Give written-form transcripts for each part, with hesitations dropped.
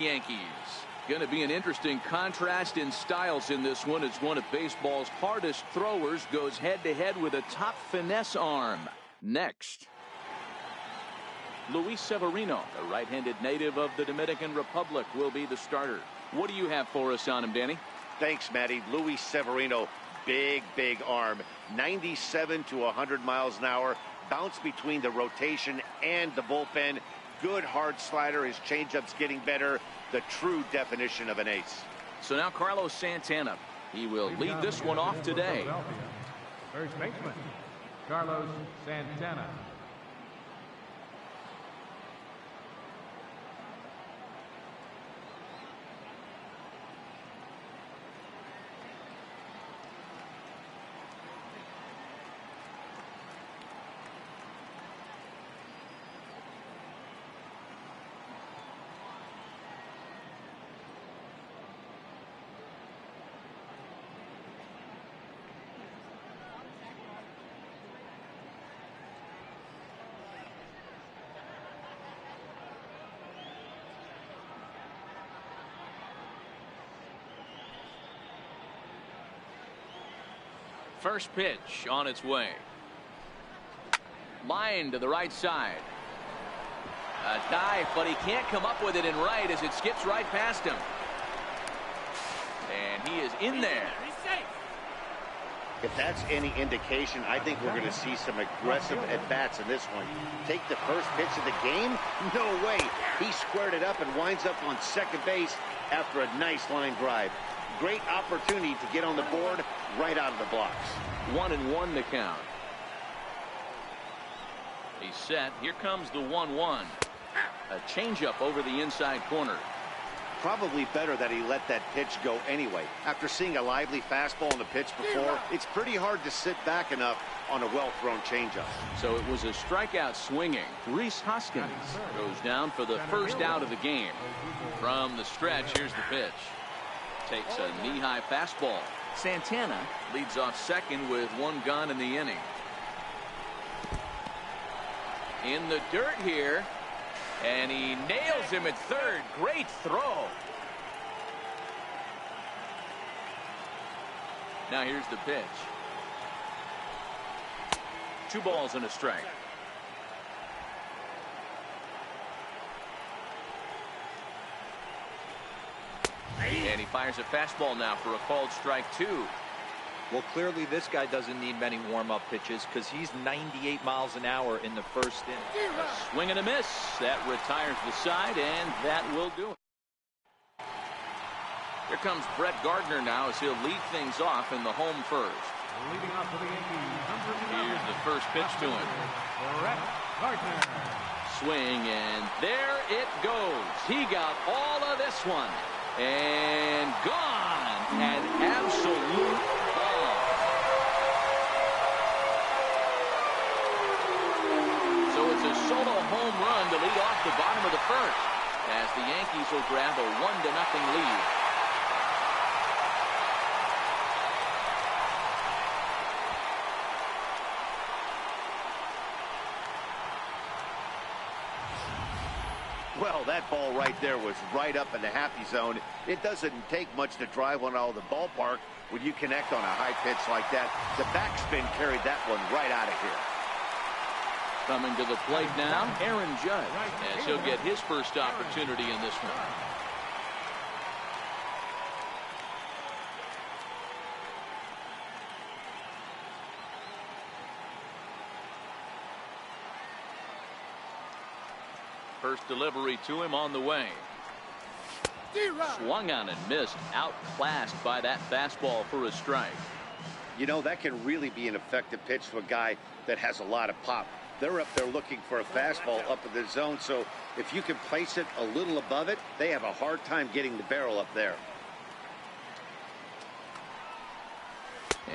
Yankees. Going to be an interesting contrast in styles in this one as one of baseball's hardest throwers goes head-to-head with a top finesse arm. Next, Luis Severino, the right-handed native of the Dominican Republic, will be the starter. What do you have for us on him, Danny? Thanks, Matty. Luis Severino, big arm, 97 to 100 miles an hour, bounce between the rotation and the bullpen. Good hard slider. His changeup's getting better. The true definition of an ace. So now Carlos Santana. He will lead this one off today. First baseman, Carlos Santana. First pitch on its way. Line to the right side. A dive, but he can't come up with it in right as it skips right past him. And he is in there. If that's any indication, I think we're going to see some aggressive at-bats in this one. Take the first pitch of the game? No way. He squared it up and winds up on second base after a nice line drive. Great opportunity to get on the board right out of the blocks. 1-1 to count. He's set. Here comes the 1-1. A changeup over the inside corner. Probably better that he let that pitch go anyway. After seeing a lively fastball on the pitch before, it's pretty hard to sit back enough on a well-thrown changeup. So it was a strikeout swinging. Reese Hoskins goes down for the first out of the game. From the stretch, here's the pitch. Takes a knee-high fastball. Santana leads off second with one gone in the inning. In the dirt here, and he nails him at third. Great throw. Now here's the pitch. 2 balls and a strike. And he fires a fastball now for a called strike 2. Well, clearly this guy doesn't need many warm-up pitches because he's 98 miles an hour in the first inning. A swing and a miss. That retires the side, and that will do it. Here comes Brett Gardner now as he'll lead things off in the home first. Leading off for the Yankees. Here's the first pitch to him. Brett Gardner. Swing, and there it goes. He got all of this one. And gone. An absolute ball. So it's a solo home run to lead off the bottom of the first as the Yankees will grab a 1-0 lead. Well, that ball right there was right up in the happy zone. It doesn't take much to drive one out of the ballpark when you connect on a high pitch like that. The backspin carried that one right out of here. Coming to the plate now, Aaron Judge, as he'll get his first opportunity in this one. First delivery to him on the way. Swung on and missed. Outclassed by that fastball for a strike. You know, that can really be an effective pitch to a guy that has a lot of pop. They're up there looking for a fastball up in the zone, so if you can place it a little above it, they have a hard time getting the barrel up there.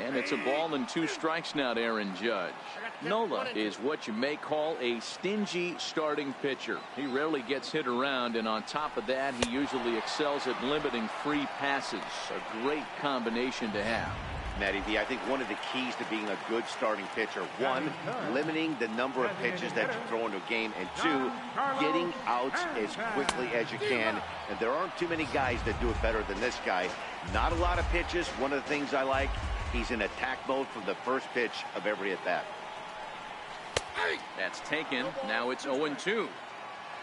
And it's a ball and 2 strikes now to Aaron Judge. Nola is what you may call a stingy starting pitcher. He rarely gets hit around, and on top of that, he usually excels at limiting free passes. A great combination to have. Matty V. I think one of the keys to being a good starting pitcher, one, limiting the number of pitches that you throw into a game, and two, getting outs as quickly as you can. And there aren't too many guys that do it better than this guy. Not a lot of pitches. One of the things I like, he's in attack mode from the first pitch of every at-bat. That's taken. Now it's 0-2.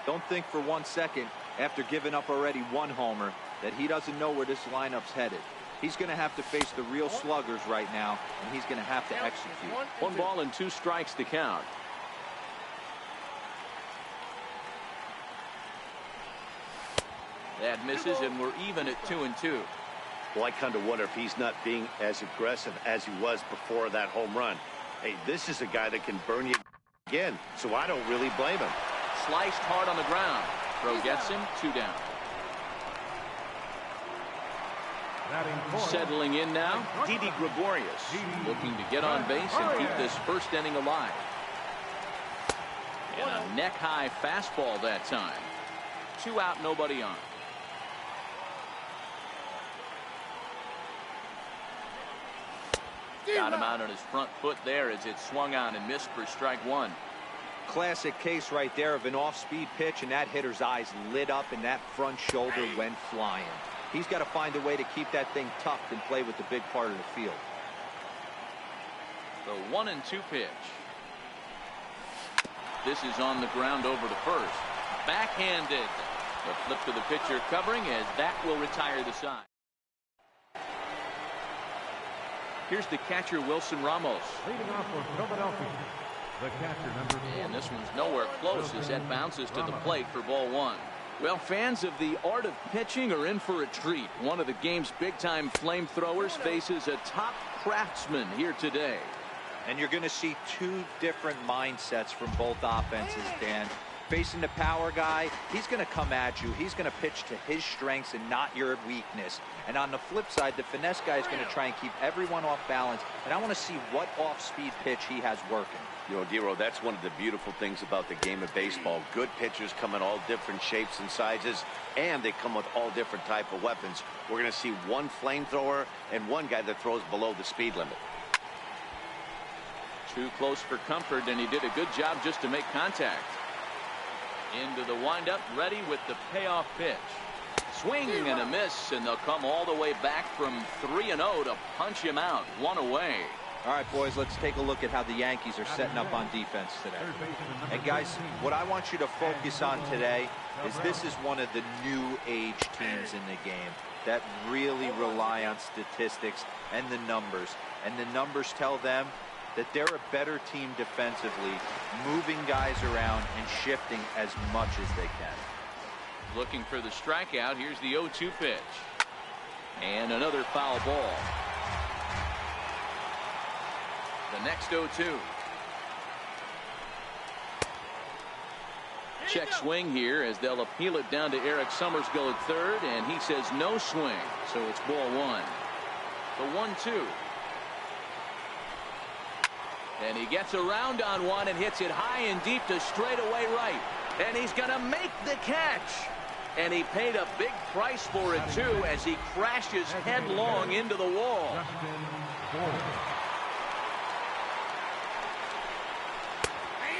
Don't think for 1 second, after giving up already one homer, that he doesn't know where this lineup's headed. He's going to have to face the real sluggers right now, and he's going to have to execute. 1 ball and 2 strikes to count. That misses, and we're even at 2-2. Well, I kind of wonder if he's not being as aggressive as he was before that home run. Hey, this is a guy that can burn you again, so I don't really blame him. Sliced hard on the ground. Throw gets him, 2 down. Settling in now, Didi Gregorius, looking to get on base and keep this first inning alive. And a neck-high fastball that time. 2 out, nobody on. Got him out on his front foot there as it swung on and missed for strike 1. Classic case right there of an off-speed pitch, and that hitter's eyes lit up and that front shoulder went flying. He's got to find a way to keep that thing tucked and play with the big part of the field. The 1-2 pitch. This is on the ground over to first. Backhanded. The flip to the pitcher covering as that will retire the side. Here's the catcher, Wilson Ramos. Leading off for Philadelphia, the catcher, number 4. And this one's nowhere close as that bounces to the plate for ball 1. Well, fans of the art of pitching are in for a treat. One of the game's big-time flamethrowers faces a top craftsman here today. And you're going to see 2 different mindsets from both offenses, Dan. Facing the power guy, he's going to come at you. He's going to pitch to his strengths and not your weakness. And on the flip side, the finesse guy is going to try and keep everyone off balance. And I want to see what off-speed pitch he has working. You know, Dero, that's one of the beautiful things about the game of baseball. Good pitchers come in all different shapes and sizes, and they come with all different type of weapons. We're going to see one flamethrower and one guy that throws below the speed limit. Too close for comfort, and he did a good job just to make contact. Into the windup, ready with the payoff pitch. Swing and a miss, and they'll come all the way back from 3-0 to punch him out. 1 away. All right, boys, let's take a look at how the Yankees are setting up on defense today. And guys, what I want you to focus on today is this is one of the new age teams in the game that really rely on statistics and the numbers. And the numbers tell them that they're a better team defensively, moving guys around and shifting as much as they can. Looking for the strikeout. Here's the 0-2 pitch. And another foul ball. The next 0-2. Check swing here as they'll appeal it down to Eric Summersgill at third, and he says no swing, so it's ball 1. The 1-2. And he gets around on one and hits it high and deep to straightaway right. And he's going to make the catch. And he paid a big price for it, too, as he crashes headlong into the wall.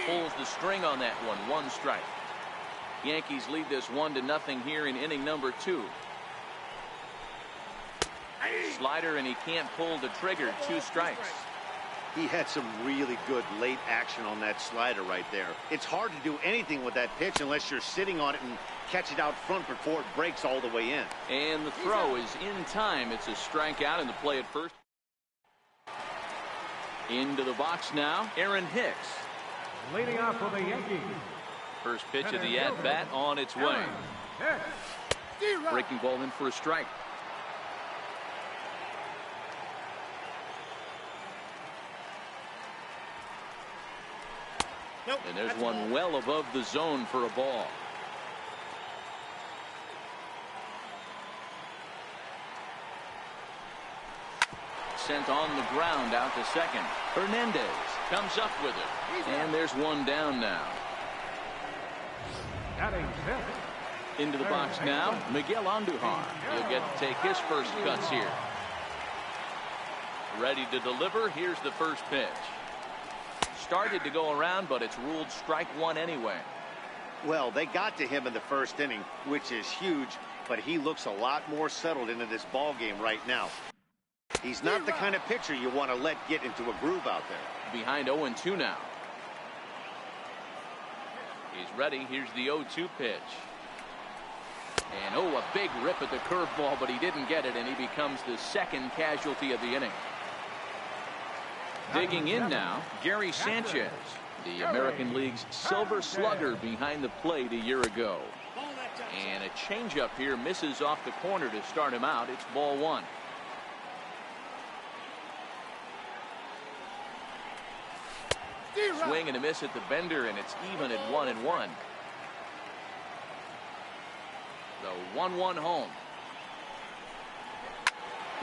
Pulls the string on that one. 1 strike. Yankees lead this 1-0 here in inning number 2. Slider, and he can't pull the trigger. 2 strikes. He had some really good late action on that slider right there. It's hard to do anything with that pitch unless you're sitting on it and catch it out front before it breaks all the way in. And the throw is in time. It's a strikeout, and the play at first. Into the box now, Aaron Hicks. Leading off for the Yankees. First pitch of the at-bat on its way. Breaking ball in for a strike. And there's one well above the zone for a ball. Sent on the ground out to second. Hernandez comes up with it. And there's one down now. Into the box now, Miguel Andujar. He'll get to take his first cuts here. Ready to deliver. Here's the first pitch. Started to go around, but it's ruled strike one anyway. Well, they got to him in the first inning, which is huge, but he looks a lot more settled into this ball game right now. He's not the kind of pitcher you want to let get into a groove out there. Behind 0-2 now. He's ready. Here's the 0-2 pitch. And a big rip at the curveball, but he didn't get it, and he becomes the second casualty of the inning. Digging in now, Gary Sanchez, the American League's Silver Slugger behind the plate a year ago. And a changeup here misses off the corner to start him out. It's ball one. Swing and a miss at the bender, and it's even at 1-1. The 1-1 home.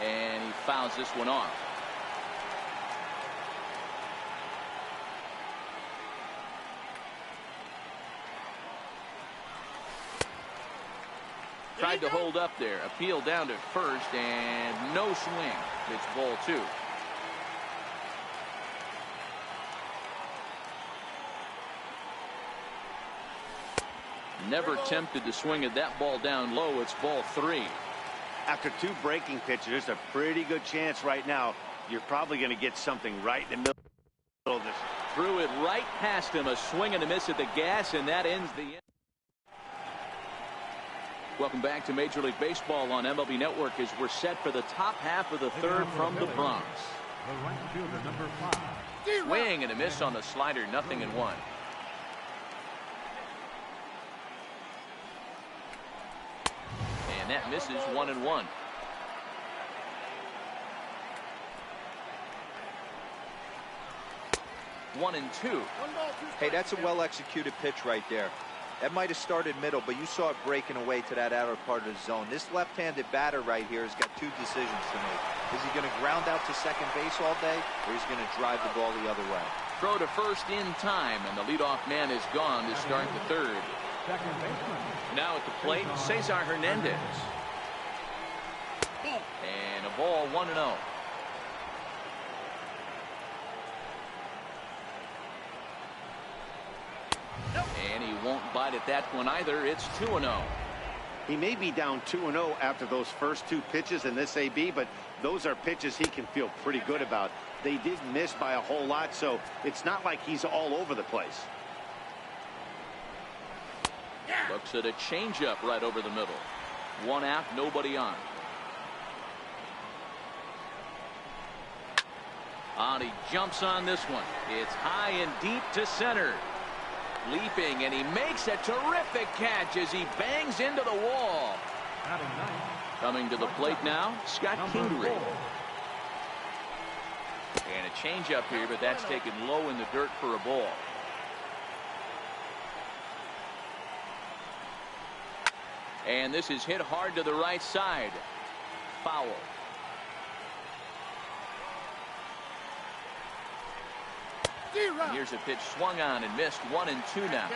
And he fouls this one off. Tried to hold up there. Appeal down to first, and no swing. It's ball two. Never tempted to swing at that ball down low. It's ball three. After two breaking pitches, there's a pretty good chance right now you're probably going to get something right in the middle of this. Threw it right past him. A swing and a miss at the gas, and that ends the inning. Welcome back to Major League Baseball on MLB Network as we're set for the top half of the third from the Bronx. The right fielder, number 5. Swing and a miss on the slider, 0-1. And that misses 1-1. One and two. Hey, that's a well-executed pitch right there. That might have started middle, but you saw it breaking away to that outer part of the zone. This left-handed batter right here has got two decisions to make. Is he going to ground out to second base all day, or is he going to drive the ball the other way? Throw to first in time, and the leadoff man is gone to start the third. Second baseman. Now at the plate, Cesar Hernandez. And a ball, 1-0. And he won't bite at that one either. It's 2-0. He may be down 2-0 after those first two pitches in this AB, but those are pitches he can feel pretty good about. They did miss by a whole lot, so it's not like he's all over the place. Looks at a changeup right over the middle. One out, nobody on. And he jumps on this one. It's high and deep to center. Leaping, and he makes a terrific catch as he bangs into the wall. Coming to the plate now, Scott Kingery. And a changeup here, but that's taken low in the dirt for a ball. And this is hit hard to the right side. Foul. Here's a pitch swung on and missed. 1-2 now.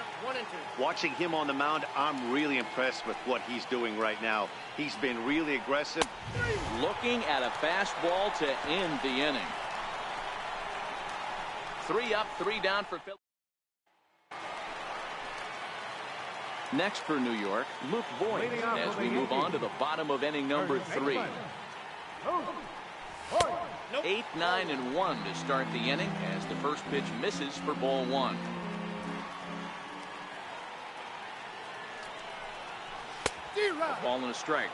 Watching him on the mound, I'm really impressed with what he's doing right now. He's been really aggressive. Looking at a fastball to end the inning. 3 up, 3 down for Philly. Next for New York, Luke Voigt, as we move on to the bottom of inning number 3. 8, 9, and 1 to start the inning as the first pitch misses for ball 1. A ball and a strike.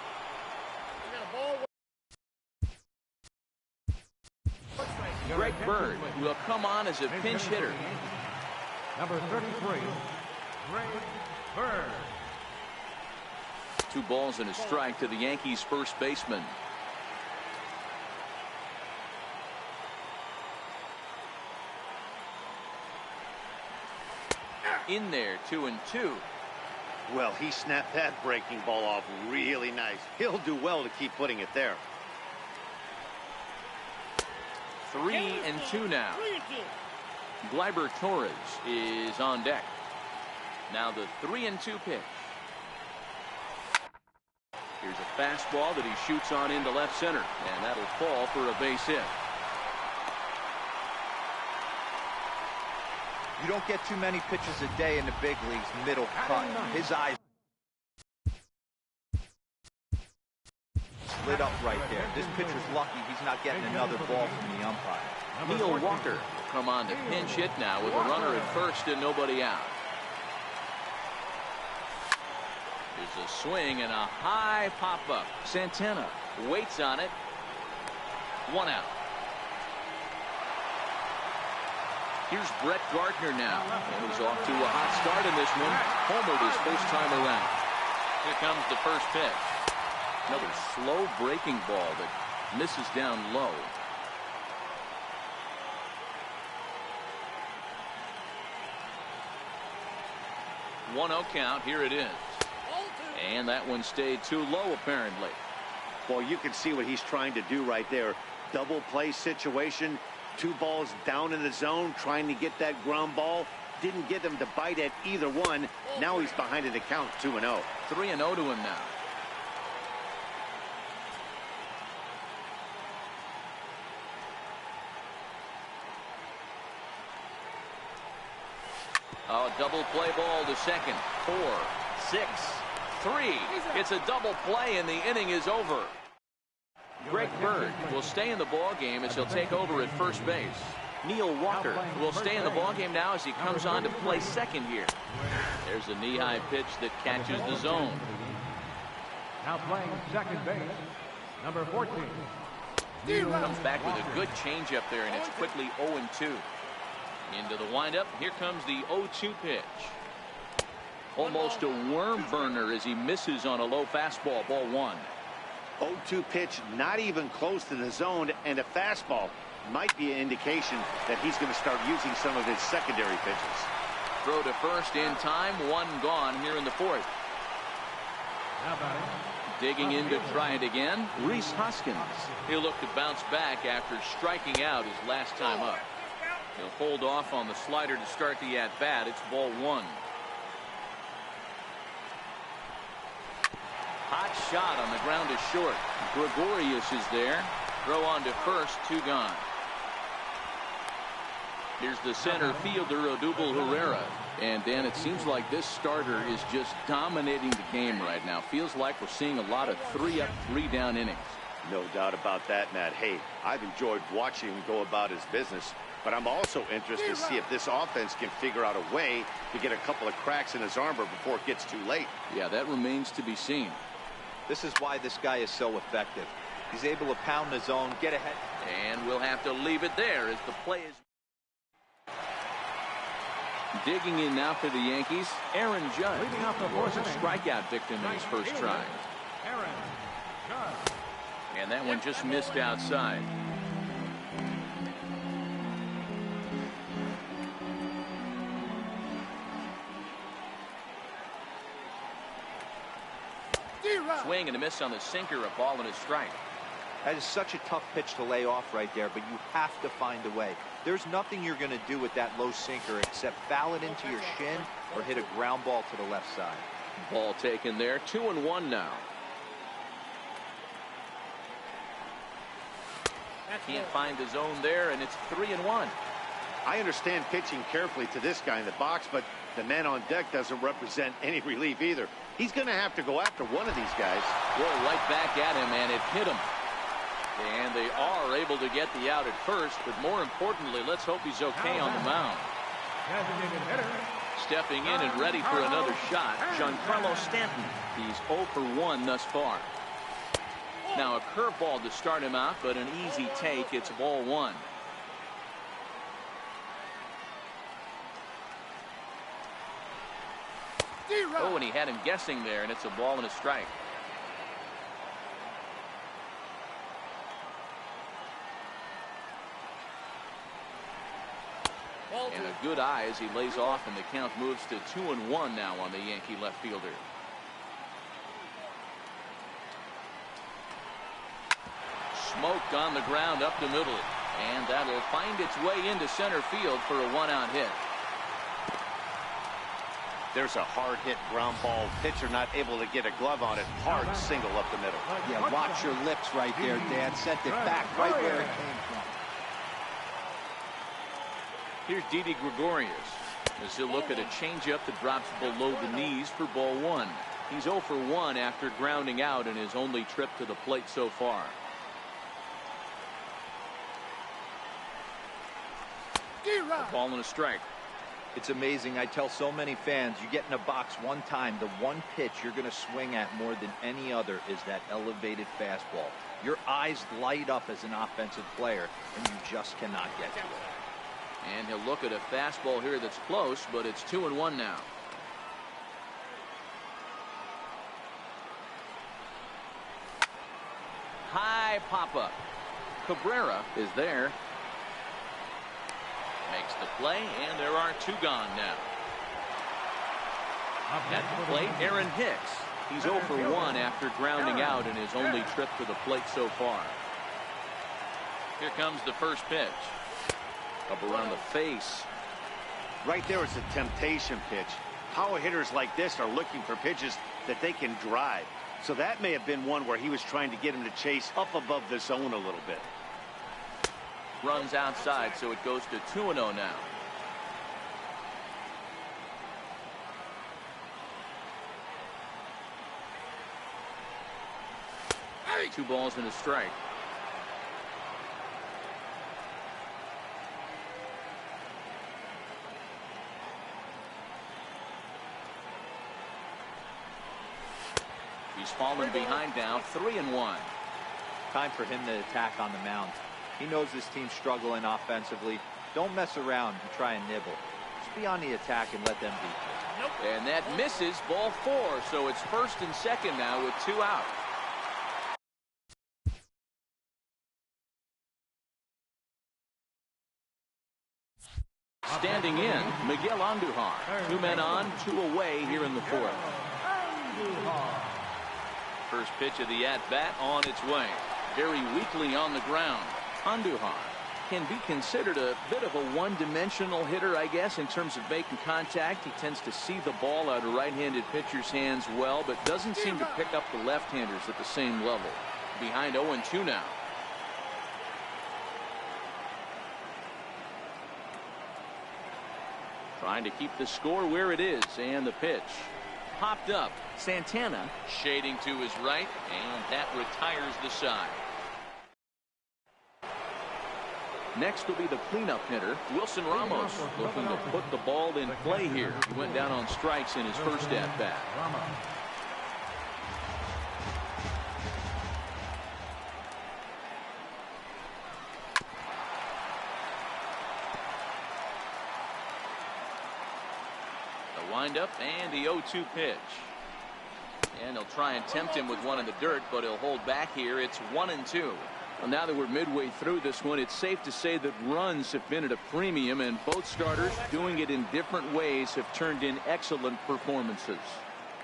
Greg Bird will come on as a pinch hitter. Number 33, Greg Bird. 2 balls and a strike to the Yankees first baseman. In there, 2-2. Well, he snapped that breaking ball off really nice. He'll do well to keep putting it there. 3-2 now. Gleyber Torres is on deck. Now the 3-2 pitch. Here's a fastball that he shoots on into left center, and that'll fall for a base hit. You don't get too many pitches a day in the big leagues, middle cut. His eyes lit up right there. This pitcher's lucky he's not getting another ball from the umpire. Neil Walker will come on to pinch hit now with a runner at first and nobody out. There's a swing and a high pop-up. Santana waits on it. 1 out. Here's Brett Gardner now. And he's off to a hot start in this one. Homered his first time around. Here comes the first pitch. Another slow breaking ball that misses down low. One 0 count. Here it is. And that one stayed too low, apparently. Well, you can see what he's trying to do right there. Double play situation. 2 balls down in the zone, trying to get that ground ball. Didn't get him to bite at either one. Now he's behind in the count, 2-0. 3-0 to him now. Oh, double play ball to second. 4, 6, 3. It's a double play and the inning is over. Greg Bird will stay in the ball game as he'll take over at first base. Neil Walker will stay in the ball game now as he comes on to play second here. There's a knee-high pitch that catches the zone. Now playing second base, number 14. Comes back with a good changeup there, and it's quickly 0-2. Into the windup. Here comes the 0-2 pitch. Almost a worm burner as he misses on a low fastball. Ball 1. 0-2 pitch, not even close to the zone, and a fastball might be an indication that he's going to start using some of his secondary pitches. Throw to first in time. 1 gone here in the 4th. Digging in to try it again, Rhys Hoskins. He'll look to bounce back after striking out his last time up. He'll hold off on the slider to start the at-bat. It's ball 1. Hot shot on the ground is short. Gregorius is there. Throw on to first. 2 gone. Here's the center fielder, Odubel Herrera. And Dan, it seems like this starter is just dominating the game right now. Feels like we're seeing a lot of 3-up, 3-down innings. No doubt about that, Matt. Hey, I've enjoyed watching him go about his business, but I'm also interested to see if this offense can figure out a way to get a couple of cracks in his armor before it gets too late. Yeah, that remains to be seen. This is why this guy is so effective. He's able to pound the zone, get ahead. And we'll have to leave it there as the play is. Digging in now for the Yankees, Aaron Judge. Was a strikeout victim in his first try. And that one just missed outside. Swing and a miss on the sinker, a ball and a strike. That is such a tough pitch to lay off right there, but you have to find a way. There's nothing you're going to do with that low sinker except foul it into your shin or hit a ground ball to the left side. Ball taken there. 2-1 now. Can't find the zone there, and it's 3-1. I understand pitching carefully to this guy in the box, but the man on deck doesn't represent any relief either. He's going to have to go after one of these guys. Roll right back at him, and it hit him. And they are able to get the out at first, but more importantly, let's hope he's okay on the mound. Stepping in and ready for another shot, Giancarlo Stanton. He's 0 for 1 thus far. Now a curveball to start him out, but an easy take. It's ball 1. Oh, and he had him guessing there, and it's a ball and a strike. And a good eye as he lays off, and the count moves to 2-1 now on the Yankee left fielder. Smoked on the ground up the middle, and that'll find its way into center field for a 1-out hit. There's a hard hit ground ball. Pitcher not able to get a glove on it. Hard single up the middle. Yeah, watch your lips right there, Dan. Sent it back right where it came from. Here's Didi Gregorius. As he'll look at a changeup that drops below the knees for ball one. He's 0 for 1 after grounding out in his only trip to the plate so far. A ball and a strike. It's amazing. I tell so many fans, you get in a box one time, the one pitch you're going to swing at more than any other is that elevated fastball. Your eyes light up as an offensive player, and you just cannot get to it. And he'll look at a fastball here that's close, but it's 2-1 now. High pop-up. Cabrera is there. Makes the play, and there are 2 gone now. At the plate, Aaron Hicks. He's 0 for 1 after grounding out in his only trip to the plate so far. Here comes the first pitch. Up around the face. Right there, it's a temptation pitch. Power hitters like this are looking for pitches that they can drive. So that may have been one where he was trying to get him to chase up above the zone a little bit. Runs outside, so it goes to 2-0 now. Hey. 2 balls and a strike. He's fallen behind now, 3-1. Time for him to attack on the mound. He knows this team's struggling offensively. Don't mess around and try and nibble. Just be on the attack and let them beat you. And that misses, ball 4. So it's first and second now with 2 out. Standing in, Miguel Andujar. 2 men on, 2 away here in the 4th. First pitch of the at-bat on its way. Very weakly on the ground. Andujar can be considered a bit of a one-dimensional hitter, I guess, in terms of making contact. He tends to see the ball out of right-handed pitchers' hands well, but doesn't seem to pick up the left-handers at the same level. Behind 0-2 now. Trying to keep the score where it is, and the pitch. Popped up. Santana shading to his right, and that retires the side. Next will be the cleanup hitter, Wilson Ramos, looking to put the ball in play here. He went down on strikes in his first at-bat. The windup and the 0-2 pitch. And he'll try and tempt him with one in the dirt, but he'll hold back here. It's 1-2. Well, now that we're midway through this one, it's safe to say that runs have been at a premium, and both starters, doing it in different ways, have turned in excellent performances.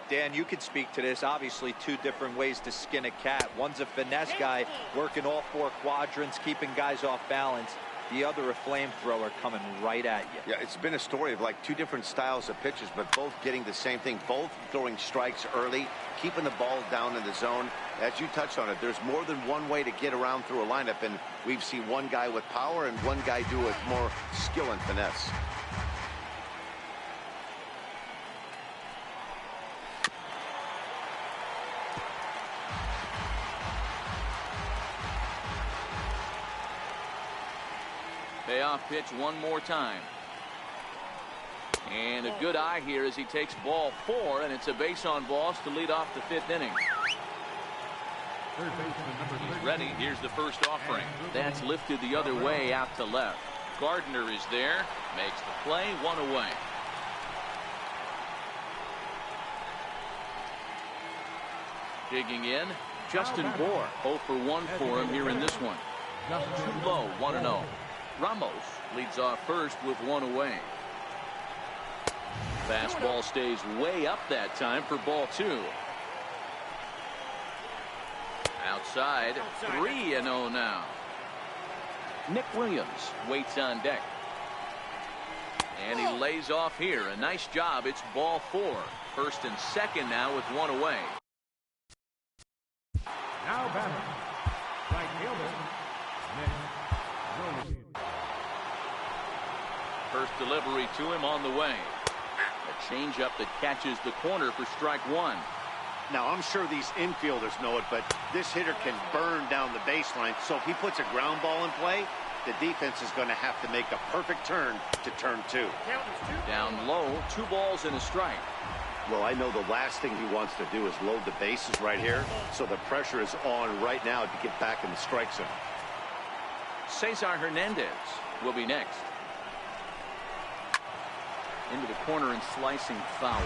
Dan, you could speak to this. Obviously, 2 different ways to skin a cat. One's a finesse guy working all 4 quadrants, keeping guys off balance. The other, a flamethrower coming right at you. Yeah, it's been a story of like 2 different styles of pitches, but both getting the same thing. Both throwing strikes early, keeping the ball down in the zone. As you touched on it, there's more than one way to get around through a lineup, and we've seen one guy with power and one guy do it more skill and finesse. Payoff pitch one more time. And a good eye here as he takes ball 4, and it's a base on balls to lead off the 5th inning. He's ready. Here's the first offering. That's lifted the other way out to left. Gardner is there. Makes the play. 1 away. Digging in, Justin Bohr. 0 for 1 for him here in this one. Too low. 1-0. Ramos leads off first with 1 away. Fastball stays way up that time for ball 2. Outside, 3-0 now. Nick Williams waits on deck. And he lays off here. A nice job. It's ball 4. First and second now with 1 away. Now batting, right fielder, Nick Williams. First delivery to him on the way. A changeup that catches the corner for strike one. Now, I'm sure these infielders know it, but this hitter can burn down the baseline. So if he puts a ground ball in play, the defense is going to have to make a perfect turn to turn two. Down low, 2 balls and a strike. Well, I know the last thing he wants to do is load the bases right here. So the pressure is on right now to get back in the strike zone. Cesar Hernandez will be next. Into the corner and slicing foul.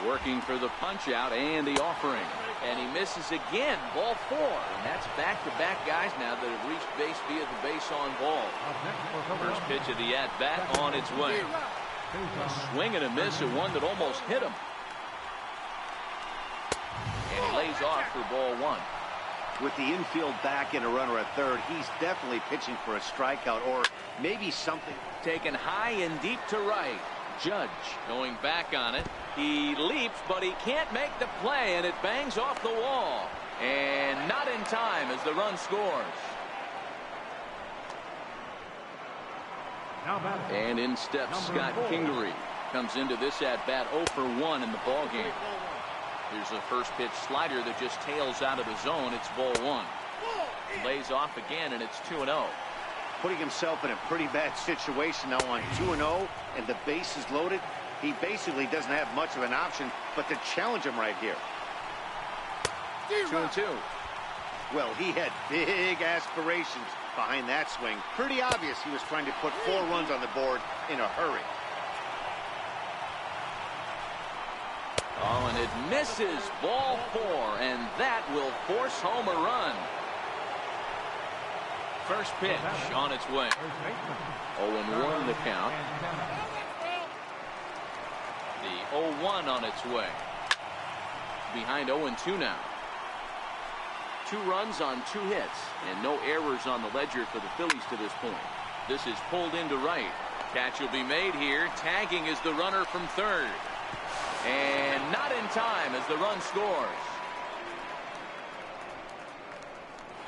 Working for the punch out and the offering. And he misses again. Ball 4. And that's back-to-back guys now that have reached base via the base on ball. First pitch of the at-bat on its way. A swing and a miss at one that almost hit him. And he lays off for ball 1. With the infield back and a runner at third, he's definitely pitching for a strikeout or maybe something. Taken high and deep to right. Judge going back on it. He leaps, but he can't make the play, and it bangs off the wall. And not in time as the run scores. And in steps Scott Kingery. Comes into this at-bat 0 for 1 in the ballgame. Here's a first pitch slider that just tails out of the zone. It's ball 1. Lays off again, and it's 2-0. Putting himself in a pretty bad situation now on 2-0, and the base is loaded. He basically doesn't have much of an option but to challenge him right here. 2-2. Well, he had big aspirations behind that swing. Pretty obvious he was trying to put 4 runs on the board in a hurry. Oh, and it misses. Ball 4, and that will force home a run. First pitch on its way. 0-1 the count. The 0-1 on its way. Behind 0-2 now. 2 runs on 2 hits, and no errors on the ledger for the Phillies to this point. This is pulled into right. Catch will be made here. Tagging is the runner from third. And not in time as the run scores.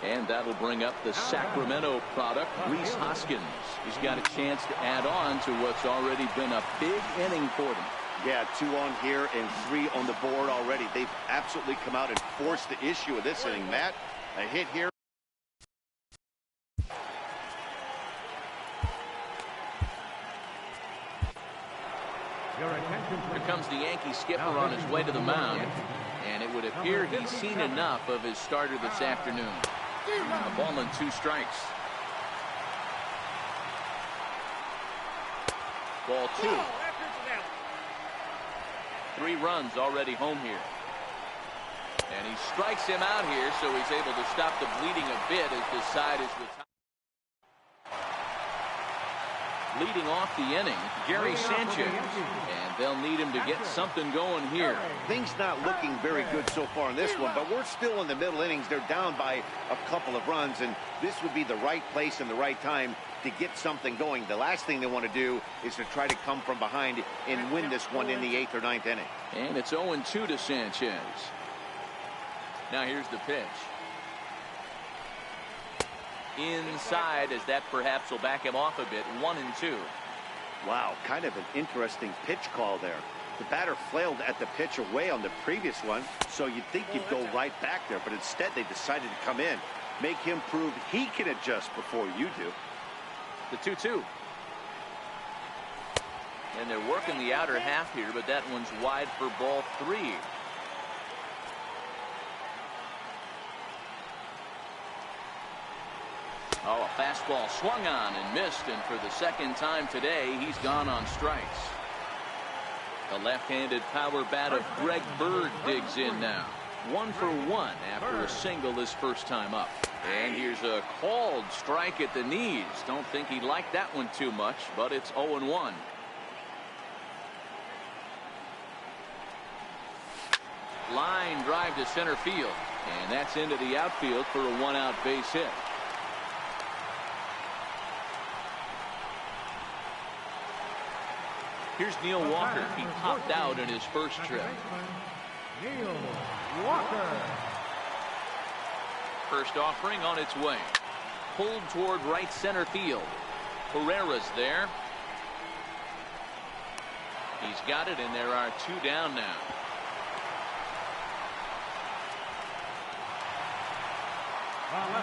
And that'll bring up the Sacramento product, Rhys Hoskins. He's got a chance to add on to what's already been a big inning for them. Yeah, 2 on here and 3 on the board already. They've absolutely come out and forced the issue of this inning. Matt, a hit here. Here comes the Yankee skipper on his way to the mound. And it would appear he's seen enough of his starter this afternoon. A ball and 2 strikes. Ball 2. 3 runs already home here. And he strikes him out here, so he's able to stop the bleeding a bit as this side is retired. Leading off the inning, Gary Sanchez. And they'll need him to get something going here. Things not looking very good so far in this one, but we're still in the middle innings. They're down by a couple of runs, and this would be the right place and the right time to get something going. The last thing they want to do is to try to come from behind and win this one in the 8th or 9th inning. And it's 0-2 to Sanchez. Now here's the pitch. Inside, as that perhaps will back him off a bit. 1-2. Wow, kind of an interesting pitch call there. The batter flailed at the pitch away on the previous one, so you'd think you'd go right back there, but instead they decided to come in, make him prove he can adjust before you do. The 2-2. And they're working the outer half here, but that one's wide for ball 3. Oh, a fastball swung on and missed, and for the second time today, he's gone on strikes. The left-handed power bat of Greg Bird digs in now. 1 for 1 after a single his first time up. And here's a called strike at the knees. Don't think he liked that one too much, but it's 0-1. Line drive to center field, and that's into the outfield for a 1-out base hit. Here's Neil Walker. He popped out in his first trip. Neil Walker. First offering on its way. pulled toward right center field. Herrera's there. He's got it, and there are 2 down now.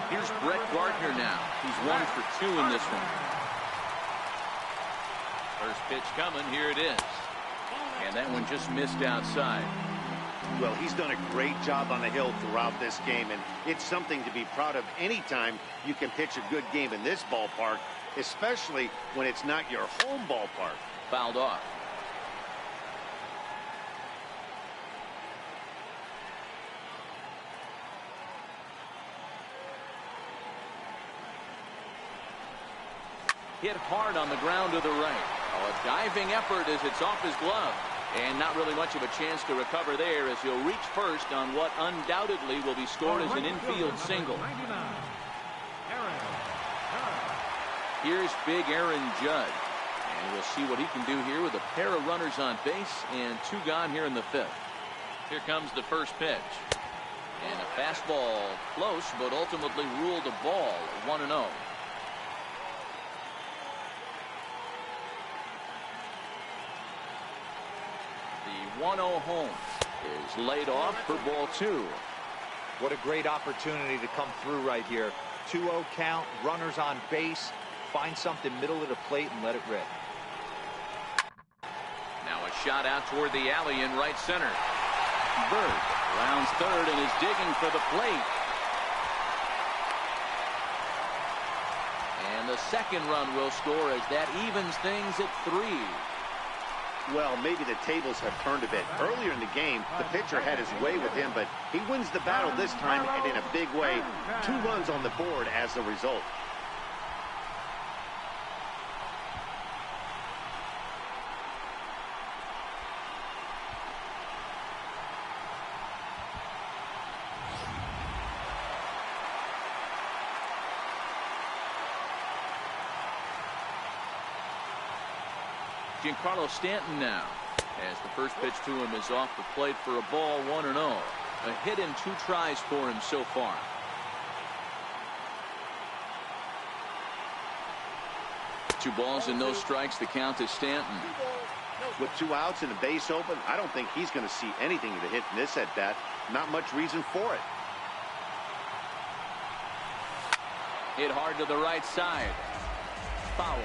Here's Brett Gardner now. He's 1 for 2 in this one. First pitch coming. Here it is. And that one just missed outside. Well, he's done a great job on the hill throughout this game, and it's something to be proud of anytime you can pitch a good game in this ballpark, especially when it's not your home ballpark. Fouled off. Hit hard on the ground to the right. Oh, a diving effort as it's off his glove. And not really much of a chance to recover there as he'll reach first on what undoubtedly will be scored as an infield single. Here's big Aaron Judd. And we'll see what he can do here with a pair of runners on base and 2 gone here in the 5th. Here comes the first pitch. And a fastball close, but ultimately ruled a ball. 1-0. The 1-0 home is laid off for ball 2. What a great opportunity to come through right here. 2-0 count, runners on base. Find something middle of the plate and let it rip. Now a shot out toward the alley in right center. Bird rounds third and is digging for the plate. And the second run will score as that evens things at 3. Well, maybe the tables have turned a bit. Earlier in the game, the pitcher had his way with him, but he wins the battle this time and in a big way. 2 runs on the board as a result. Giancarlo Stanton now, as the first pitch to him is off the plate for a ball. 1-0. A hit in 2 tries for him so far. Two balls and no strikes. The count is Stanton. With 2 outs and a base open, I don't think he's going to see anything to hit in this at bat. Not much reason for it. Hit hard to the right side. Foul.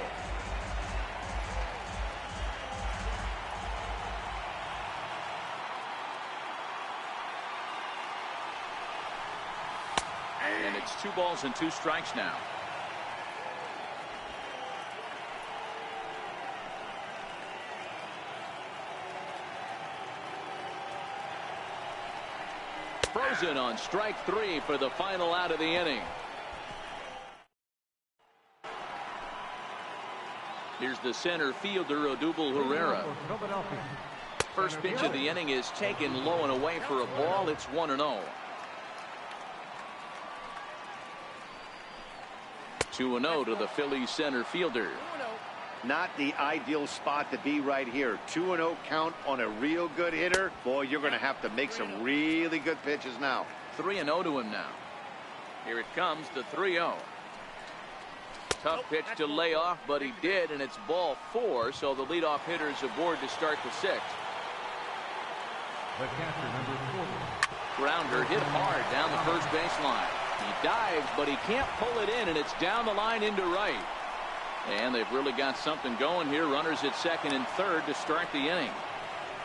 And it's 2 balls and 2 strikes now. Frozen on strike 3 for the final out of the inning. Here's the center fielder, Odubel Herrera. First pitch of the inning is taken low and away for a ball. It's 1-0. 2-0 to the Phillies center fielder. Not the ideal spot to be right here. 2-0 count on a real good hitter. Boy, you're going to have to make some really good pitches now. 3-0 to him now. Here it comes, the 3-0. Tough pitch to lay off, but he did, and it's ball 4, so the leadoff hitter is aboard to start the 6th. The catcher, number 40. Grounder hit hard down the first baseline. He dives, but he can't pull it in, and it's down the line into right. And they've really got something going here. Runners at second and third to start the inning.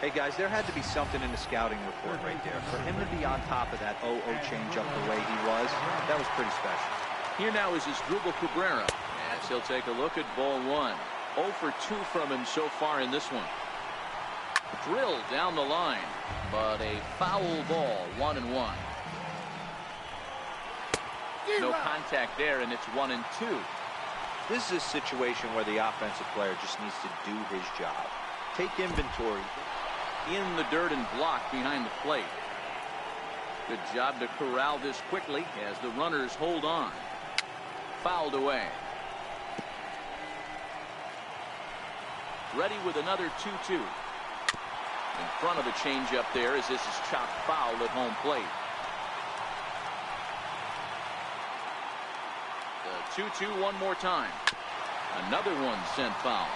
Hey, guys, there had to be something in the scouting report right there. For him to be on top of that 0-0 changeup the way he was, that was pretty special. Here now is Asdrubal Cabrera, as he'll take a look at ball 1. 0 for 2 from him so far in this one. Drilled down the line, but a foul ball. 1-1. No contact there, and it's 1-2. This is a situation where the offensive player just needs to do his job. Take inventory. In the dirt and blocked behind the plate. Good job to corral this quickly as the runners hold on. Fouled away. Ready with another 2-2. In front of the changeup there as this is chopped foul at home plate. The 2-2 one more time. Another one sent foul.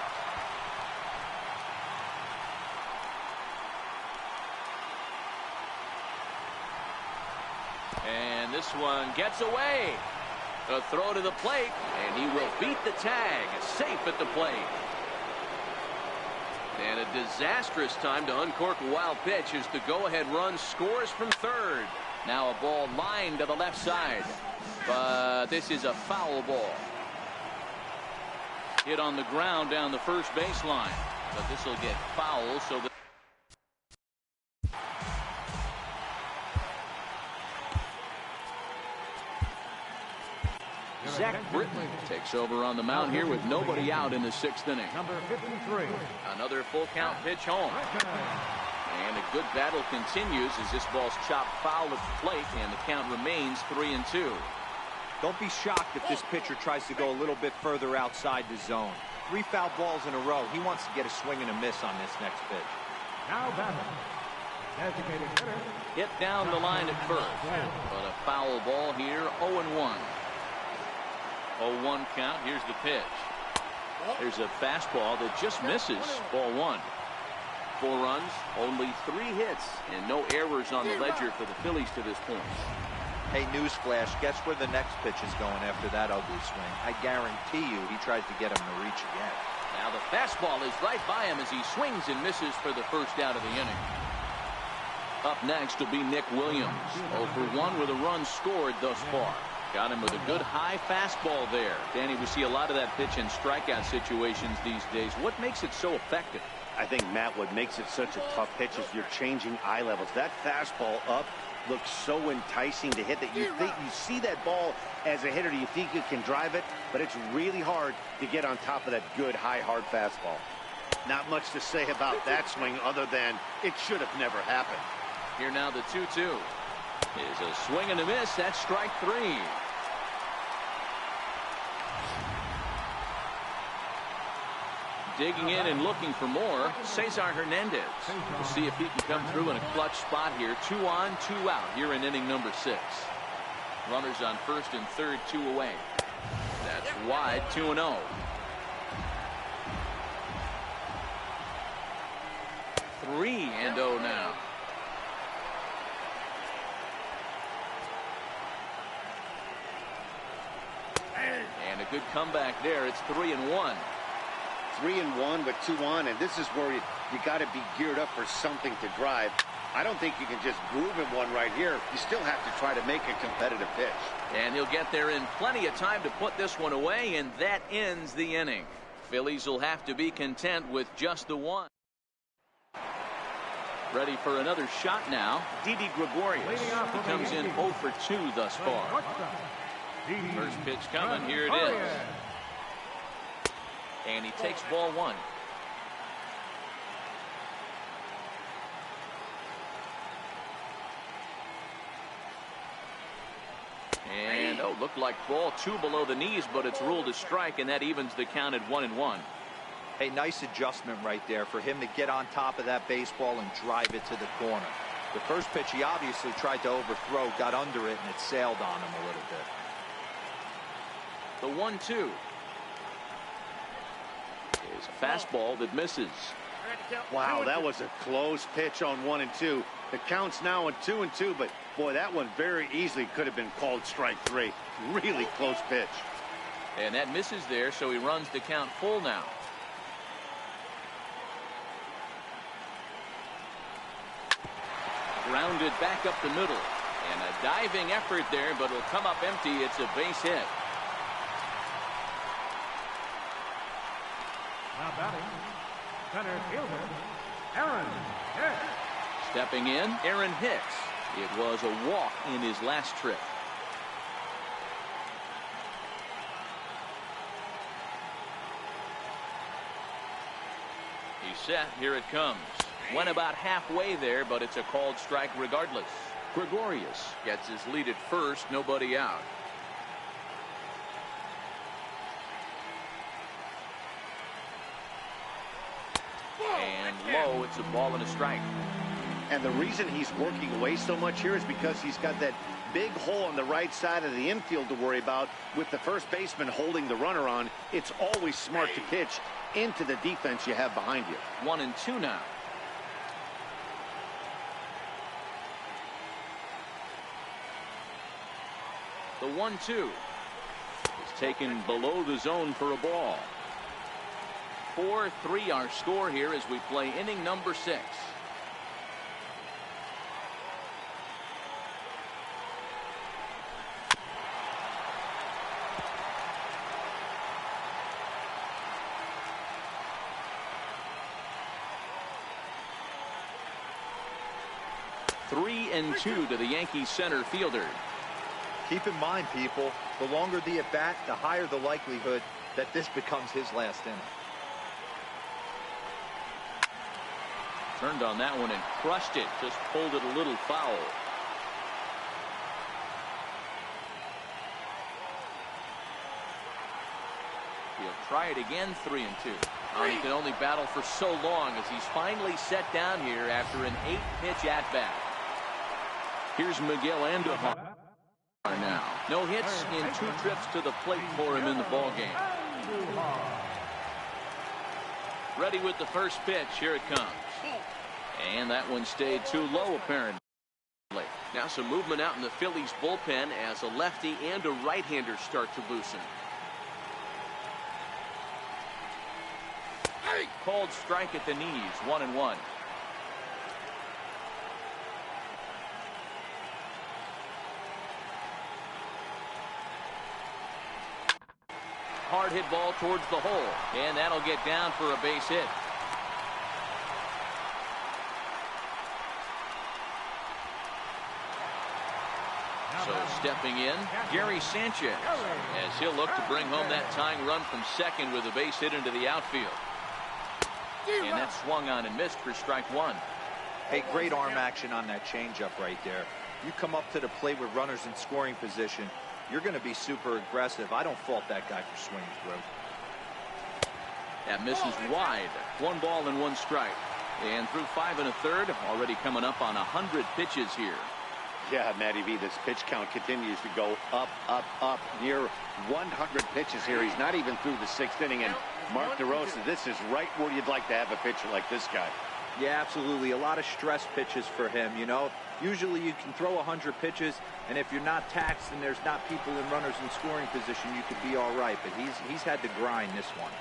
And this one gets away. A throw to the plate, and he will beat the tag. Safe at the plate. And a disastrous time to uncork a wild pitch as the go-ahead run scores from third. Now a ball lined to the left side. But this is a foul ball. Hit on the ground down the first baseline. But this will get foul, so the Zach Britton takes over on the mound here with nobody out in the 6th inning. Number 53. Another full count pitch home. And a good battle continues as this ball's chopped foul at the plate, and the count remains 3-2. Don't be shocked if this pitcher tries to go a little bit further outside the zone. 3 foul balls in a row. He wants to get a swing and a miss on this next pitch. Now batting. Designated hitter. Hit down the line at first. But a foul ball here, 0-1. 0-1 count. Here's the pitch. There's a fastball that just misses. Ball 1. 4 runs, only 3 hits, and no errors on the ledger for the Phillies to this point. Hey, newsflash, guess where the next pitch is going after that ugly swing? I guarantee you he tries to get him to reach again. Now the fastball is right by him as he swings and misses for the first out of the inning. Up next will be Nick Williams. 0 for 1 with a run scored thus far. Got him with a good high fastball there. Danny, we see a lot of that pitch in strikeout situations these days. What makes it so effective? I think, Matt, what makes it such a tough pitch is you're changing eye levels. That fastball up looks so enticing to hit that you see that ball as a hitter, you think you can drive it, but it's really hard to get on top of that good high hard fastball. Not much to say about that swing other than it should have never happened. Here now the 2-2 is a swing and a miss. That's strike 3. Digging in and looking for more, Cesar Hernandez. We'll see if he can come through in a clutch spot here. 2 on, 2 out here in inning number 6. Runners on first and third, 2 away. That's wide, 2-0. Three and 0 now. And a good comeback there. It's 3-1. 3-1 with 2 on, and this is where you got to be geared up for something to drive. I don't think you can just groove him one right here. You still have to try to make a competitive pitch. And he'll get there in plenty of time to put this one away, and that ends the inning. Phillies will have to be content with just the 1. Ready for another shot now. Didi Gregorius. He comes in 0 for 2 thus far. First pitch coming. Here it is. And he takes ball 1. And looked like ball 2 below the knees, but it's ruled a strike, and that evens the count at 1-1. Hey, nice adjustment right there for him to get on top of that baseball and drive it to the corner. The first pitch he obviously tried to overthrow, got under it, and it sailed on him a little bit. The 1-2. Is a fastball that misses. Wow, that was a close pitch on 1 and 2. The count's now on 2 and 2, but boy, that one very easily could have been called strike 3. Really close pitch. And that misses there, so he runs the count full now. Grounded back up the middle. And a diving effort there, but it'll come up empty. It's a base hit. Now batting, center fielder, Aaron Hicks. Stepping in, Aaron Hicks. It was a walk in his last trip. He's set. Here it comes. Went about halfway there, but it's a called strike regardless. Gregorius gets his lead at first, nobody out. And low, it's a ball and a strike. And the reason he's working away so much here is because he's got that big hole on the right side of the infield to worry about with the first baseman holding the runner on. It's always smart to pitch into the defense you have behind you. 1-2 now. The 1-2 is taken below the zone for a ball. 4-3 our score here as we play inning number 6. Three and 2 to the Yankees center fielder. Keep in mind, people, the longer the at-bat, the higher the likelihood that this becomes his last inning. Turned on that one and crushed it. Just pulled it a little foul. He'll try it again, 3-2. Oh, he can only battle for so long as he's finally set down here after an 8-pitch at-bat. Here's Miguel Andujar now. No hits in 2 trips to the plate for him in the ballgame. Ready with the first pitch. Here it comes. And that one stayed too low, apparently. Now some movement out in the Phillies bullpen as a lefty and a right-hander start to loosen. Called strike at the knees. 1-1. Hard hit ball towards the hole, and that'll get down for a base hit. So stepping in, Gary Sanchez, as he'll look to bring home that tying run from second with a base hit into the outfield. And that swung on and missed for strike 1. Hey, great arm action on that changeup right there. You come up to the plate with runners in scoring position, you're going to be super aggressive. I don't fault that guy for swinging through. That misses wide. 1 ball and 1 strike. And through 5 1/3, already coming up on 100 pitches here. Yeah, Matty V, this pitch count continues to go up, up, up. Near 100 pitches here. He's not even through the 6th inning. And Mark DeRosa, this is right where you'd like to have a pitcher like this guy. Yeah, absolutely. A lot of stress pitches for him, you know. Usually you can throw 100 pitches, and if you're not taxed and there's not people and runners in scoring position, you could be all right. But he's had to grind this one.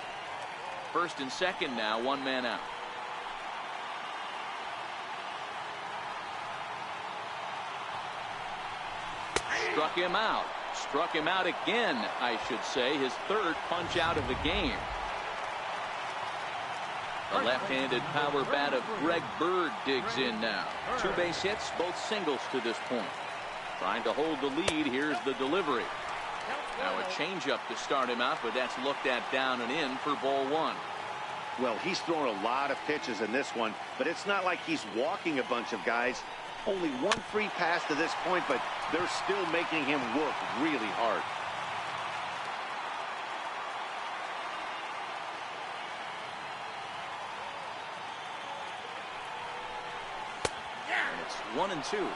First and second now, 1 man out. Struck him out. Struck him out again, I should say. His 3rd punch out of the game. The left-handed power bat of Greg Bird digs in now. 2 base hits, both singles to this point. Trying to hold the lead. Here's the delivery. Now a changeup to start him out, but that's looked at down and in for ball 1. Well, he's thrown a lot of pitches in this one, but it's not like he's walking a bunch of guys. Only 1 free pass to this point, but they're still making him work really hard. And it's 1-2.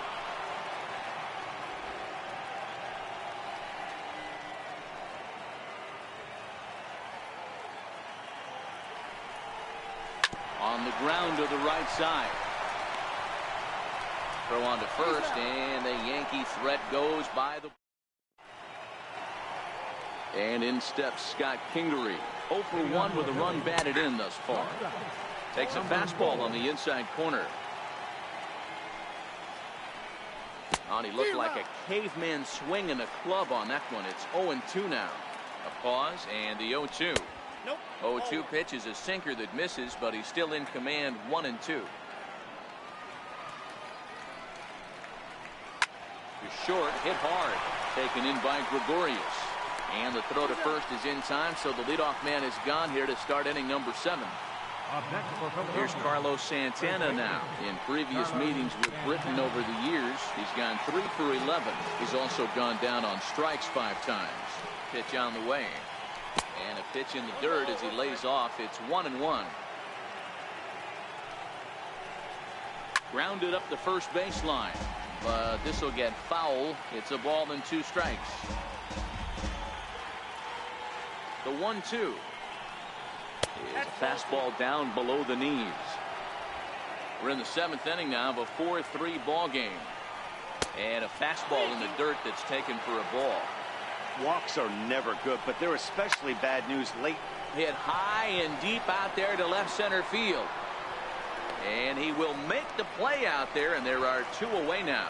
On the ground to the right side. Throw on to first, and the Yankee threat goes by the... And in steps Scott Kingery. 0 for 1 with a run batted in thus far. Takes a fastball on the inside corner. And he looked like a caveman swinging a club on that one. It's 0-2 now. A pause, and the 0-2. 0-2 pitch is a sinker that misses, but he's still in command. 1-2. Short, hit hard, taken in by Gregorius. And the throw to first is in time, so the leadoff man is gone here to start inning number 7. Here's Carlos Santana now. In previous meetings with Britain over the years, he's gone 3 for 11. He's also gone down on strikes 5 times. Pitch on the way. And a pitch in the dirt as he lays off. It's 1-1. Grounded up the first baseline. but this will get foul. It's a ball and 2 strikes. The 1-2 is a fastball down below the knees. We're in the 7th inning now of a 4-3 ball game. And a fastball in the dirt that's taken for a ball. Walks are never good, but they're especially bad news late. Hit high and deep out there to left center field. And he will make the play out there, and there are 2 away now.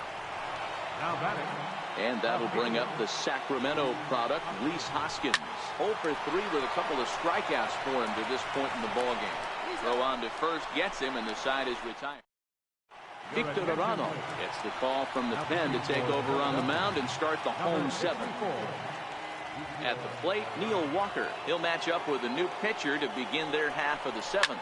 Now batting. And that'll bring up the Sacramento product, Rhys Hoskins. 0 for 3 with a couple of strikeouts for him to this point in the ball game. Throw on to first gets him, and the side is retired. Victor Arano gets the call from the pen to take over on the mound and start the home 7th. At the plate, Neil Walker. He'll match up with a new pitcher to begin their half of the 7th.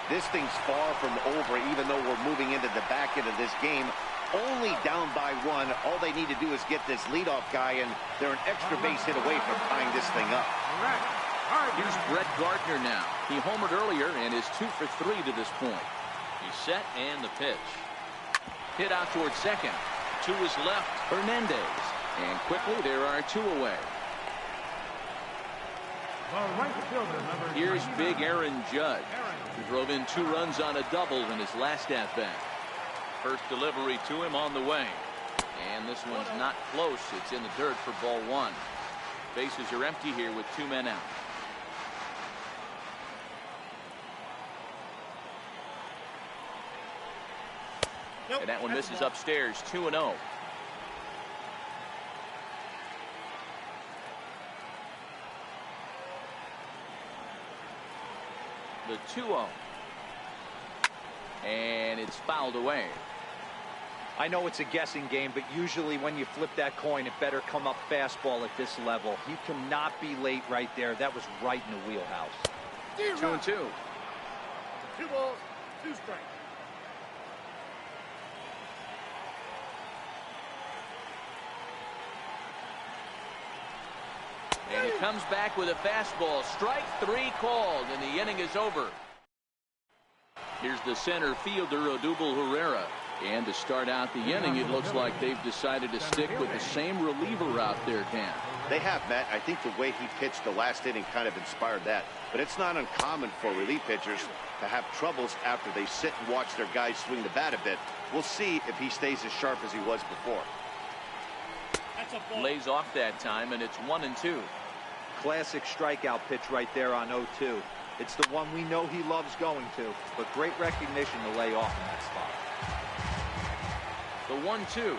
This thing's far from over, even though we're moving into the back end of this game. Only down by 1. All they need to do is get this leadoff guy, and they're an extra base hit away from tying this thing up. Here's Brett Gardner now. He homered earlier and is 2 for 3 to this point. He's set, and the pitch. Hit out towards second. To his left, Hernandez. And quickly, there are 2 away. Here's big Aaron Judge, who drove in 2 runs on a double in his last at-bat. First delivery to him on the way. And this one's not close. It's in the dirt for ball 1. Bases are empty here with 2 men out. And that one misses upstairs. 2-0. The 2-0. And it's fouled away. I know it's a guessing game, but usually when you flip that coin, it better come up fastball at this level. You cannot be late right there. That was right in the wheelhouse. 2-2. 2 balls, 2 strikes. And he comes back with a fastball. Strike 3 called, and the inning is over. Here's the center fielder, Odubel Herrera. And to start out the inning, it looks like they've decided to stick with the same reliever out there, Dan. They have, Matt. I think the way he pitched the last inning kind of inspired that. But it's not uncommon for relief pitchers to have troubles after they sit and watch their guys swing the bat a bit. We'll see if he stays as sharp as he was before. Lays off that time, and it's 1-2. Classic strikeout pitch right there on 0-2. It's the one we know he loves going to, but great recognition to lay off in that spot. The 1-2.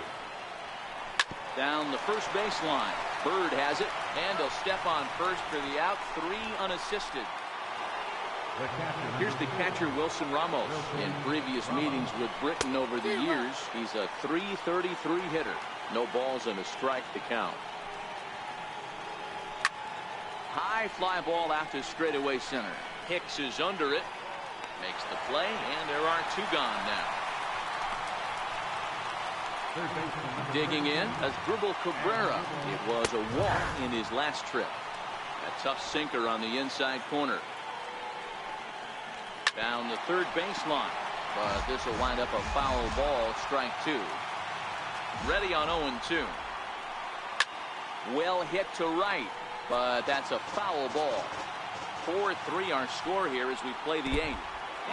Down the first baseline. Bird has it, and he'll step on first for the out. 3 unassisted. Here's the catcher, Wilson Ramos. In previous meetings with Britain over the years, he's a .333 hitter. No balls and a strike to count. High fly ball out to straightaway center. Hicks is under it. Makes the play, and there are 2 gone now. Digging in, Asdrubal Cabrera. It was a walk in his last trip. A tough sinker on the inside corner. Down the third baseline, but this will wind up a foul ball. Strike 2. Ready on 0-2. Well hit to right, but that's a foul ball. 4-3 our score here as we play the 8th.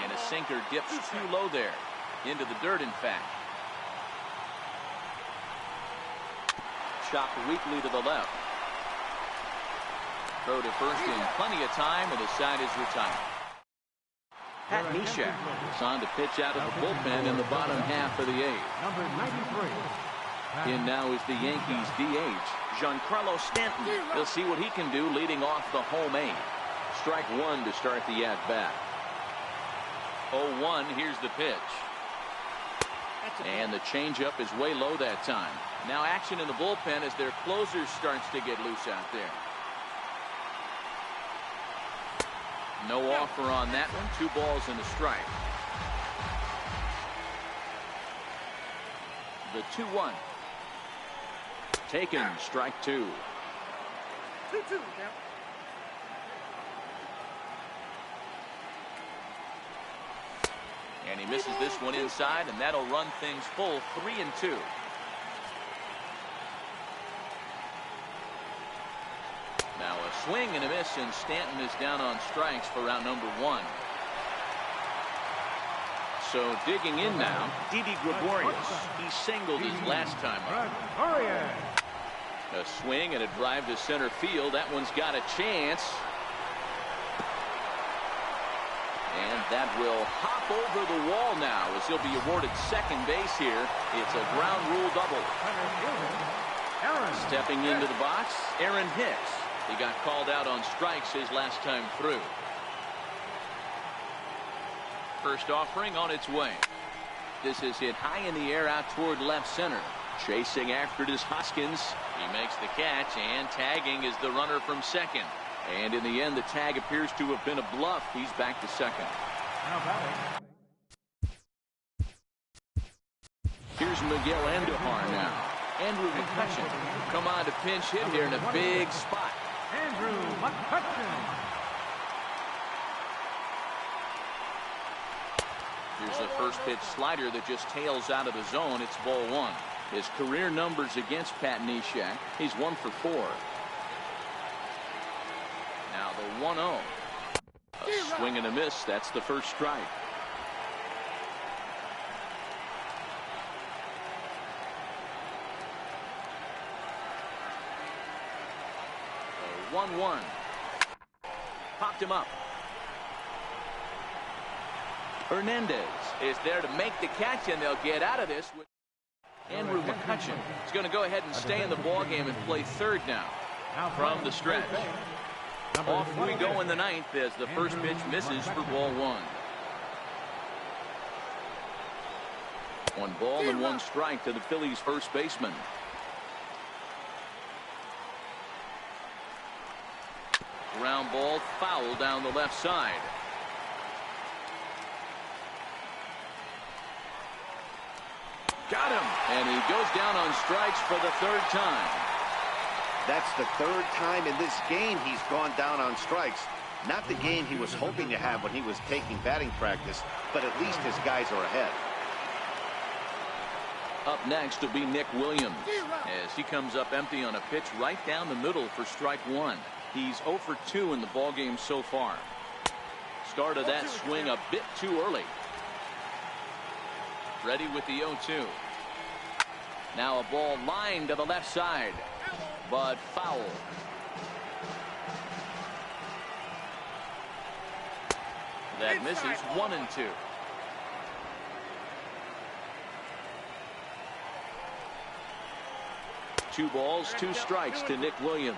And a sinker dips too low there. Into the dirt, in fact. Chopped weakly to the left. Throw to first in plenty of time, and the side is retired. Pat Neshek is on to pitch out of the bullpen in the bottom half of the 8th. Number 93. In now is the Yankees DH, Giancarlo Stanton. He'll see what he can do leading off the home 8. Strike 1 to start the at-bat. 0-1, here's the pitch. And the changeup is way low that time. Now action in the bullpen as their closer starts to get loose out there. No offer on that one. 2 balls and a strike. The 2-1. Taken, strike 2. 2-2. And he misses this one inside, and that'll run things full. 3-2. swing and a miss, and Stanton is down on strikes for round number 1. So digging in now, Didi Gregorius. He singled his last time up. A swing and a drive to center field. That one's got a chance. And that will hop over the wall now as he'll be awarded second base here. It's a ground rule double. Stepping into the box, Aaron Hicks. He got called out on strikes his last time through. First offering on its way. This is hit high in the air out toward left center. Chasing after it is Hoskins. He makes the catch, and tagging is the runner from second. And in the end, the tag appears to have been a bluff. He's back to second. Here's Miguel Andujar now. Andrew McCutcheon come on to pinch hit here in a big spot. Andrew McCutcheon. Here's the first pitch slider that just tails out of the zone. It's ball 1. His career numbers against Pat Neshek. He's 1 for 4. Now the 1-0. A swing and a miss. That's the first strike. The 1-1. Popped him up. Hernandez is there to make the catch, and they'll get out of this with Andrew McCutcheon. He's going to go ahead and stay in the ballgame and play third now from the stretch. Off we go in the 9th as the first pitch misses for ball 1. 1 ball and 1 strike to the Phillies first baseman. Ground ball foul down the left side. Got him, and he goes down on strikes for the 3rd time. That's the 3rd time in this game he's gone down on strikes. Not the game he was hoping to have when he was taking batting practice, but at least his guys are ahead. Up next will be Nick Williams as he comes up empty on a pitch right down the middle for strike 1. He's 0 for 2 in the ballgame so far. Started that swing a bit too early. Ready with the 0-2. Now a ball lined to the left side, but foul. That misses 1-2. Two balls, 2 strikes to Nick Williams.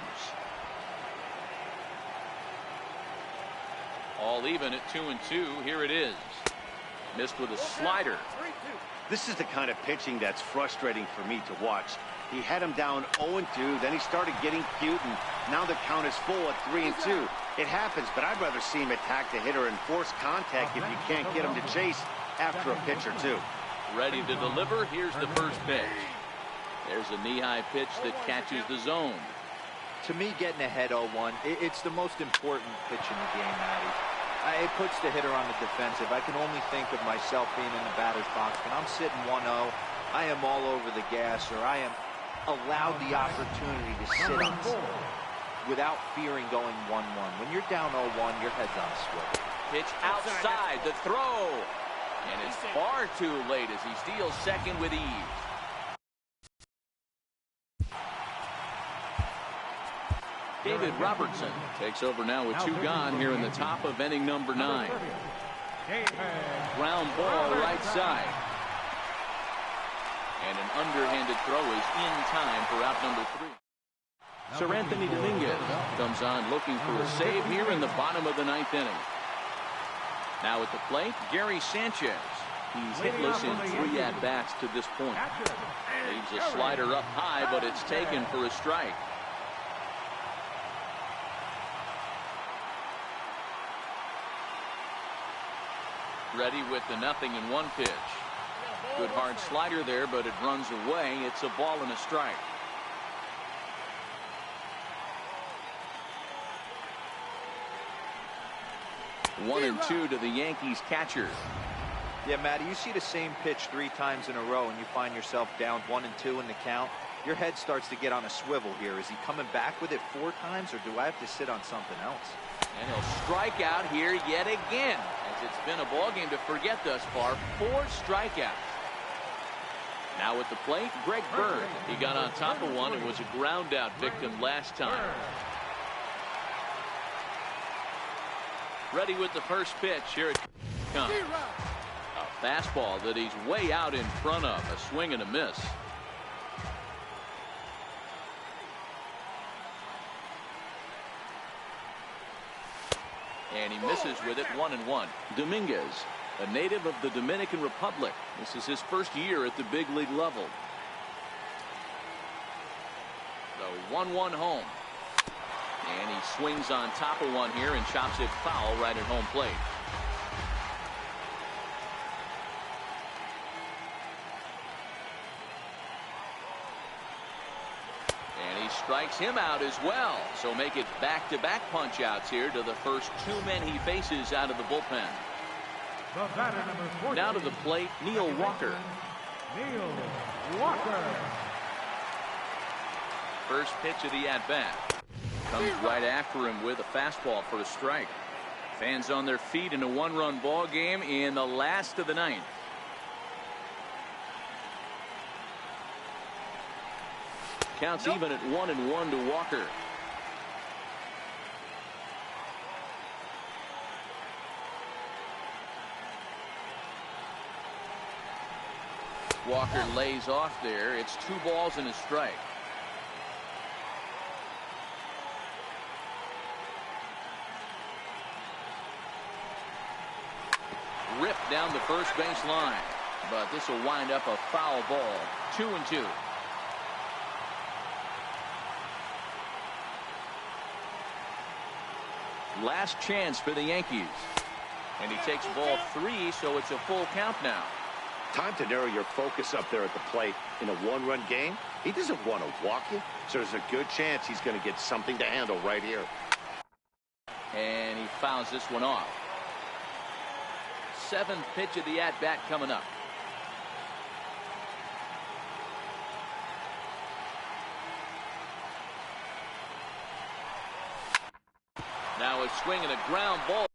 All even at 2-2. Here it is. Missed with a slider. This is the kind of pitching that's frustrating for me to watch. He had him down 0-2, then he started getting cute, and now the count is full at 3-2. It happens, but I'd rather see him attack the hitter and force contact if you can't get him to chase after a pitch or 2. Ready to deliver. Here's the first pitch. There's a knee-high pitch that catches the zone. To me, getting ahead 0-1, it's the most important pitch in the game, Matty. It puts the hitter on the defensive. I can only think of myself being in the batter's box. When I'm sitting 1-0, I am all over the gas, or I am allowed the opportunity to sit on without fearing going 1-1. When you're down 0-1, your head's on a swivel. Pitch outside, the throw. And it's far too late as he steals second with ease. David Robertson takes over now with 2 gone here in the top of inning number 9. Ground ball right side. And an underhanded throw is in time for out number 3. Sir Anthony Dominguez comes on looking for a save here in the bottom of the 9th inning. Now at the plate, Gary Sanchez. He's hitless in 3 at-bats to this point. Leaves a slider up high, but it's taken for a strike. Ready with the 0-1 pitch. Good hard slider there, but it runs away. It's a ball and a strike. One and 2 to the Yankees catcher. Yeah, Matty, you see the same pitch 3 times in a row and you find yourself down 1-2 in the count. your head starts to get on a swivel here. Is he coming back with it 4 times, or do I have to sit on something else? And he'll strike out here yet again, as it's been a ball game to forget thus far. 4 strikeouts. Now at the plate, Greg Bird. He got on top of one and was a ground out victim last time. Ready with the first pitch. Here it comes. A fastball that he's way out in front of. A swing and a miss. And he misses with it. 1-1. Dominguez, a native of the Dominican Republic. This is his first year at the big league level. The 1-1 home. And he swings on top of one here and chops it foul right at home plate. And he strikes him out as well. So make it back-to-back punch-outs here to the first 2 men he faces out of the bullpen. The batter, number 14. Now to the plate, Neil Walker. Neil Walker. First pitch of the at-bat. Comes right after him with a fastball for a strike. Fans on their feet in a 1-run ball game in the last of the 9th. Counts even at 1-1 to Walker. Walker lays off there. It's 2 balls and a strike. Ripped down the first base line, but this will wind up a foul ball. 2-2. Last chance for the Yankees, and he takes ball 3, so it's a full count now. Time to narrow your focus up there at the plate. In a 1-run game, he doesn't want to walk you, so there's a good chance he's going to get something to handle right here. And he fouls this one off. 7th pitch of the at-bat coming up. Now a swing and a ground ball.